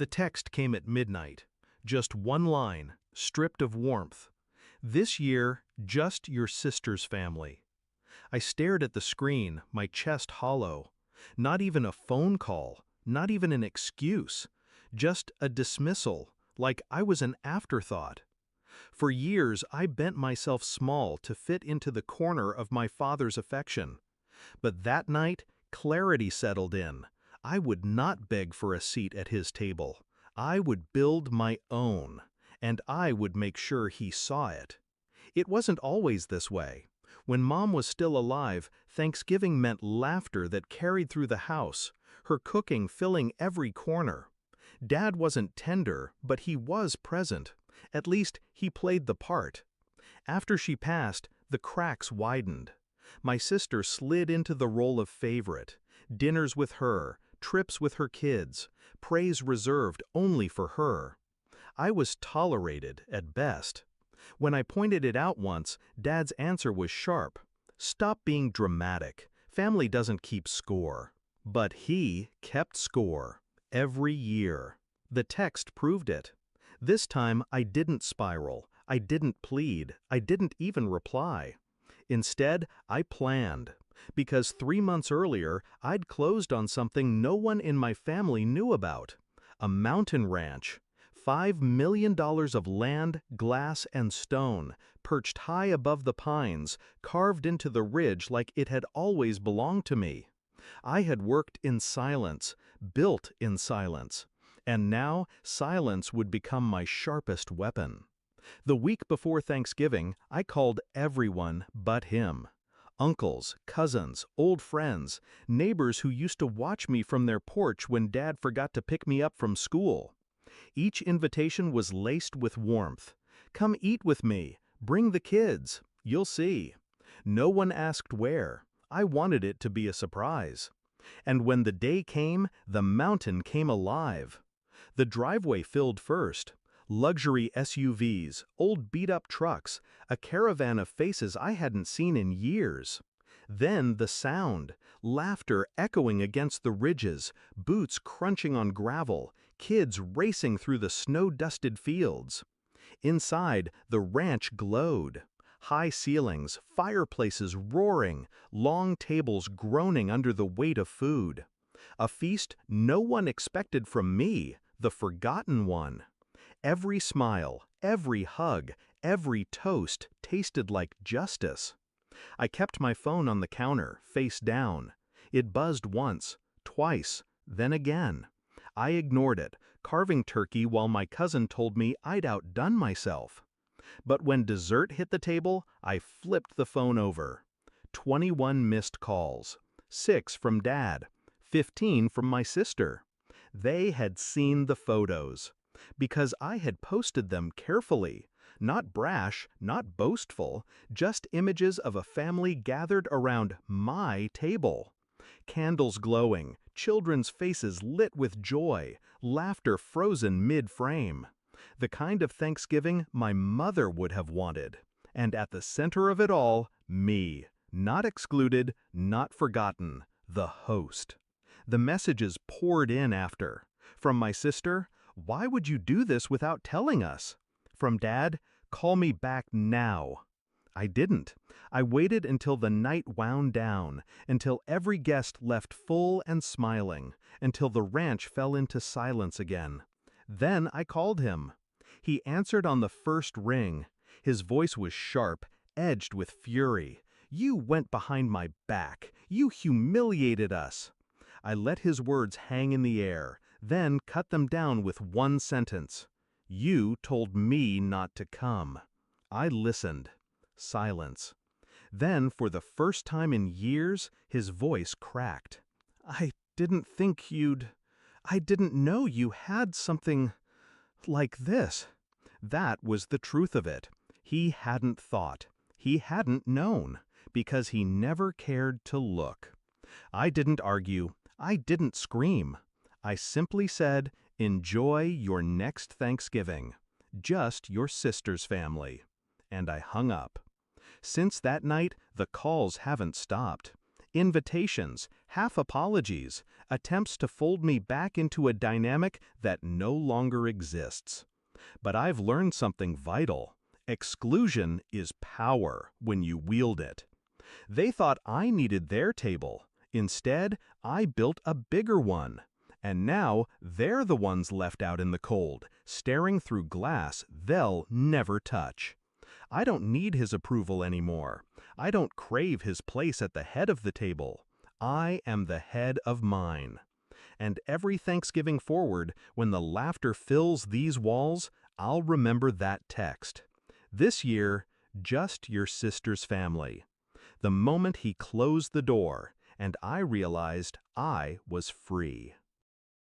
The text came at midnight. Just one line, stripped of warmth. This year, just your sister's family. I stared at the screen, my chest hollow. Not even a phone call, not even an excuse. Just a dismissal, like I was an afterthought. For years, I bent myself small to fit into the corner of my father's affection. But that night, clarity settled in. I would not beg for a seat at his table. I would build my own, and I would make sure he saw it. It wasn't always this way. When Mom was still alive, Thanksgiving meant laughter that carried through the house, her cooking filling every corner. Dad wasn't tender, but he was present. At least, he played the part. After she passed, the cracks widened. My sister slid into the role of favorite. Dinners with her, trips with her kids, praise reserved only for her. I was tolerated, at best. When I pointed it out once, Dad's answer was sharp. Stop being dramatic. Family doesn't keep score. But he kept score. Every year. The text proved it. This time I didn't spiral. I didn't plead. I didn't even reply. Instead, I planned. Because 3 months earlier, I'd closed on something no one in my family knew about. A mountain ranch. $5 million of land, glass, and stone, perched high above the pines, carved into the ridge like it had always belonged to me. I had worked in silence, built in silence, and now silence would become my sharpest weapon. The week before Thanksgiving, I called everyone but him. Uncles, cousins, old friends, neighbors who used to watch me from their porch when Dad forgot to pick me up from school. Each invitation was laced with warmth. Come eat with me. Bring the kids. You'll see. No one asked where. I wanted it to be a surprise. And when the day came, the mountain came alive. The driveway filled first. Luxury SUVs, old beat-up trucks, a caravan of faces I hadn't seen in years. Then the sound, laughter echoing against the ridges, boots crunching on gravel, kids racing through the snow-dusted fields. Inside, the ranch glowed. High ceilings, fireplaces roaring, long tables groaning under the weight of food. A feast no one expected from me, the forgotten one. Every smile, every hug, every toast tasted like justice. I kept my phone on the counter, face down. It buzzed once, twice, then again. I ignored it, carving turkey while my cousin told me I'd outdone myself. But when dessert hit the table, I flipped the phone over. 21 missed calls. 6 from Dad. 15 from my sister. They had seen the photos. Because I had posted them carefully. Not brash, not boastful, just images of a family gathered around my table. Candles glowing, children's faces lit with joy, laughter frozen mid-frame. The kind of Thanksgiving my mother would have wanted. And at the center of it all, me. Not excluded, not forgotten, the host. The messages poured in after. From my sister, "Why would you do this without telling us?" From Dad, "Call me back now." I didn't. I waited until the night wound down, until every guest left full and smiling, until the ranch fell into silence again. Then I called him. He answered on the first ring. His voice was sharp, edged with fury. "You went behind my back. You humiliated us." I let his words hang in the air, then cut them down with one sentence. "You told me not to come." I listened. Silence. Then, for the first time in years, his voice cracked. I didn't know you had something like this." That was the truth of it. He hadn't thought. He hadn't known, because he never cared to look. I didn't argue. I didn't scream. I simply said, "Enjoy your next Thanksgiving. Just your sister's family." And I hung up. Since that night, the calls haven't stopped. Invitations, half apologies, attempts to fold me back into a dynamic that no longer exists. But I've learned something vital. Exclusion is power when you wield it. They thought I needed their table. Instead, I built a bigger one. And now they're the ones left out in the cold, staring through glass they'll never touch. I don't need his approval anymore. I don't crave his place at the head of the table. I am the head of mine. And every Thanksgiving forward, when the laughter fills these walls, I'll remember that text. This year, just your sister's family. The moment he closed the door, and I realized I was free.